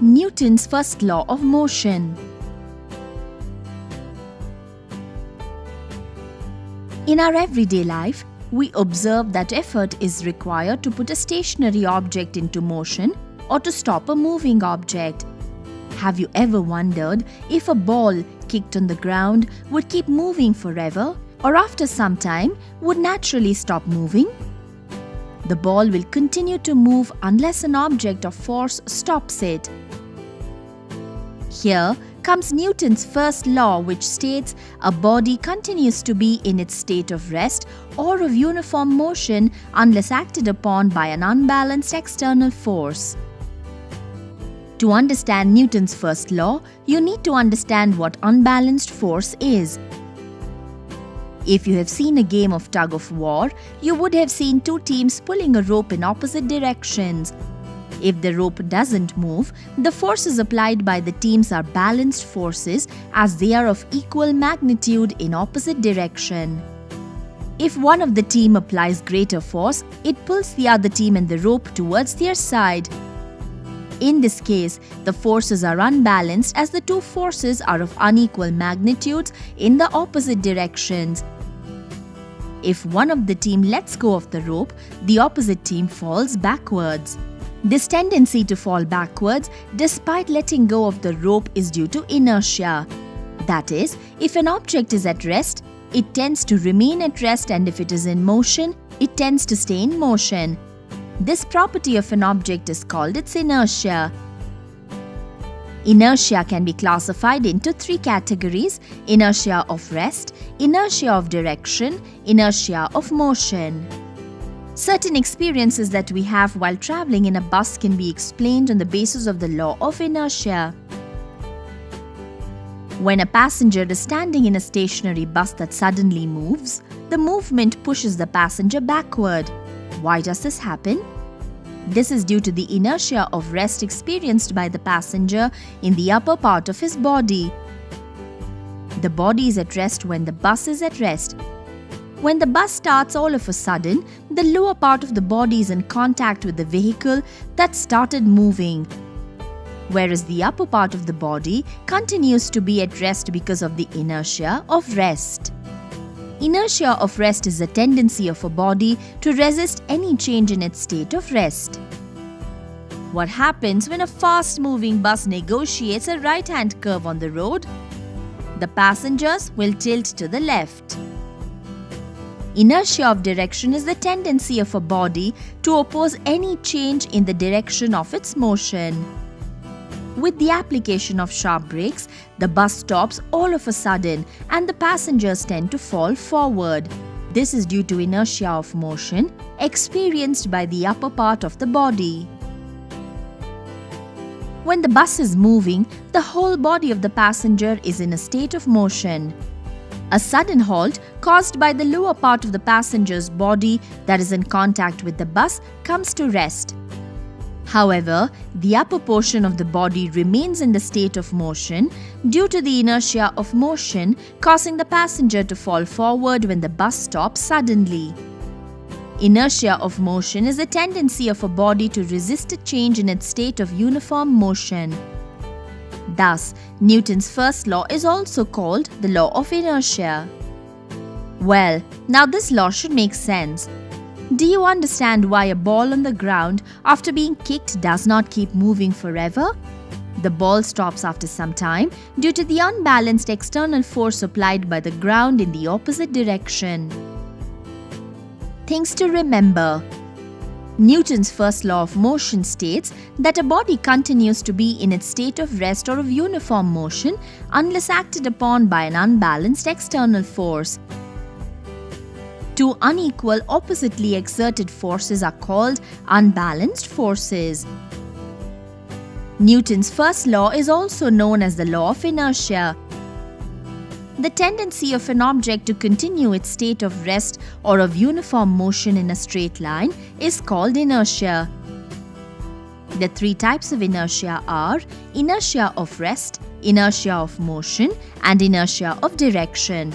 Newton's first law of motion. In our everyday life, we observe that effort is required to put a stationary object into motion or to stop a moving object. Have you ever wondered if a ball kicked on the ground would keep moving forever, or after some time would naturally stop moving? The ball will continue to move unless an object of force stops it. Here comes Newton's first law, which states a body continues to be in its state of rest or of uniform motion unless acted upon by an unbalanced external force. To understand Newton's first law, you need to understand what unbalanced force is. If you have seen a game of tug of war, you would have seen two teams pulling a rope in opposite directions. If the rope doesn't move, the forces applied by the teams are balanced forces as they are of equal magnitude in opposite direction. If one of the team applies greater force, it pulls the other team and the rope towards their side. In this case, the forces are unbalanced as the two forces are of unequal magnitudes in the opposite directions. If one of the team lets go of the rope, the opposite team falls backwards. This tendency to fall backwards despite letting go of the rope is due to inertia. That is, if an object is at rest, it tends to remain at rest, and if it is in motion, it tends to stay in motion. This property of an object is called its inertia. Inertia can be classified into three categories: inertia of rest, inertia of direction, inertia of motion. Certain experiences that we have while traveling in a bus can be explained on the basis of the law of inertia. When a passenger is standing in a stationary bus that suddenly moves, the movement pushes the passenger backward. Why does this happen? This is due to the inertia of rest experienced by the passenger in the upper part of his body. The body is at rest when the bus is at rest. When the bus starts, all of a sudden, the lower part of the body is in contact with the vehicle that started moving, whereas the upper part of the body continues to be at rest because of the inertia of rest. Inertia of rest is the tendency of a body to resist any change in its state of rest. What happens when a fast-moving bus negotiates a right-hand curve on the road? The passengers will tilt to the left. Inertia of direction is the tendency of a body to oppose any change in the direction of its motion. With the application of sharp brakes, the bus stops all of a sudden and the passengers tend to fall forward. This is due to inertia of motion experienced by the upper part of the body. When the bus is moving, the whole body of the passenger is in a state of motion. A sudden halt caused by the lower part of the passenger's body that is in contact with the bus comes to rest. However, the upper portion of the body remains in the state of motion due to the inertia of motion, causing the passenger to fall forward when the bus stops suddenly. Inertia of motion is the tendency of a body to resist a change in its state of uniform motion. Thus, Newton's first law is also called the law of inertia. Well, now this law should make sense. Do you understand why a ball on the ground after being kicked does not keep moving forever? The ball stops after some time due to the unbalanced external force applied by the ground in the opposite direction. Things to remember. Newton's first law of motion states that a body continues to be in its state of rest or of uniform motion unless acted upon by an unbalanced external force. Two unequal, oppositely exerted forces are called unbalanced forces. Newton's first law is also known as the law of inertia. The tendency of an object to continue its state of rest or of uniform motion in a straight line is called inertia. The three types of inertia are inertia of rest, inertia of motion, and inertia of direction.